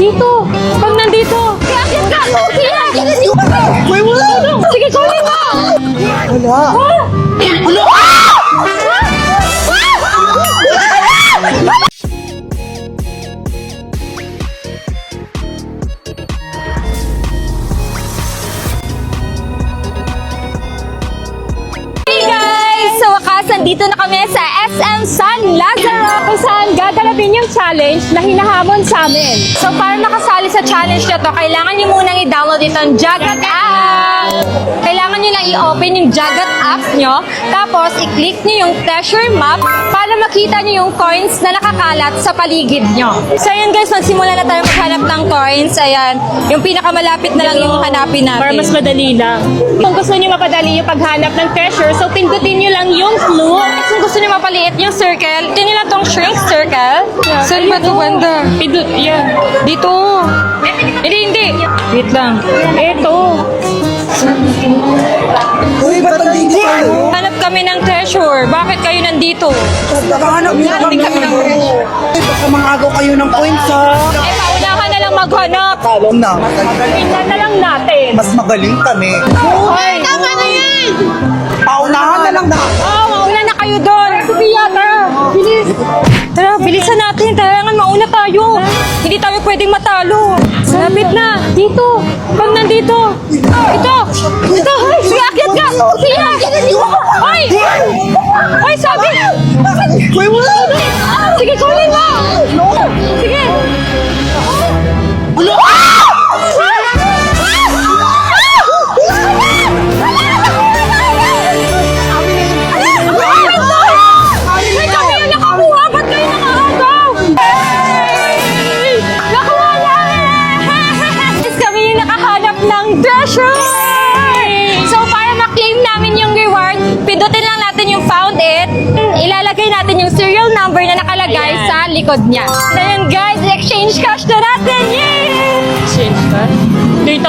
Dito! Pag nandito! Iakyat ka! Sige! Uy, wala! Sige, kunin mo! Wala! Wala! Hey guys! Sa wakas, nandito na kami sa SM San Lazaro kung saan gagalapin yung challenge na hinahamon sa amin. So para makasali sa challenge na to, kailangan nyo munang i-download itong Jagat app. Kailangan nyo lang i-open yung Jagat app nyo, tapos i-click nyo yung treasure map para makita nyo yung coins na nakakalat sa paligid nyo. So ayun guys, magsimula na tayo maghanap ng coins. Ayan, yung pinakamalapit na lang yung hanapin natin. Para mas madali lang. Kung gusto niyo mapadali yung paghanap ng treasure, so pindutin niyo lang yung clue. Kung gusto nyo mapaliit yung circle, ito nyo lang tong shrink circle. Saan ba ito, banda? Pindut, yan. Dito. Hindi. Wait lang. Ito. Uy, ba't nandito kayo? Hanap kami ng treasure. Bakit kayo nandito? Nakahanap niyo kami. Baka mangagaw kayo ng coins, ha? Eh, paunahan na lang maghanap. Talong na. Tingnan na lang natin. Mas magaling kami. Ay, tama na yan! Paunahan na lang na. Oh, mauna na kayo doon. Sophia, tara. Bilis. Tara, bilisan natin. Kailangan mauna tayo. Hindi tayo pwedeng matalo. Lapit na. Dito. Pag nandito. Ito. Ito. Sige, akyat ka. Sophia. Ay! Ay, sabi. Uy, wala! Sige, kunin mo. Sige. Wala! Ay, kami yung nakakuha. Ba't kayo nakakagaw? Nakuha namin! Kami yung nakahanap ng treasure! So, para ma-claim namin yung reward, pindutin lang natin yung found it. Ilalagay natin yung serial number na nakalagay Ayan. sa likod niya. Then, guys, exchange cash na natin! Yay! Change ka? 3,000.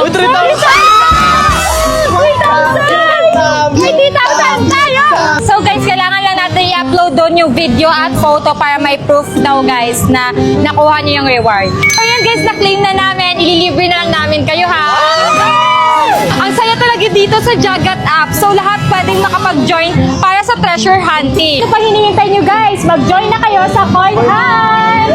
3,000 tayo! So guys, kailangan lang natin i-upload doon yung video at photo para may proof daw guys na nakuha niyo yung reward. So yun guys, na-claim na namin. Ililibre na lang namin kayo ha. Ang saya talaga dito sa Jagat app. So lahat pwedeng makapag-join para sa treasure hunting. Ito pa hinihintay nyo guys. Mag-join na kayo sa Coin Hunt!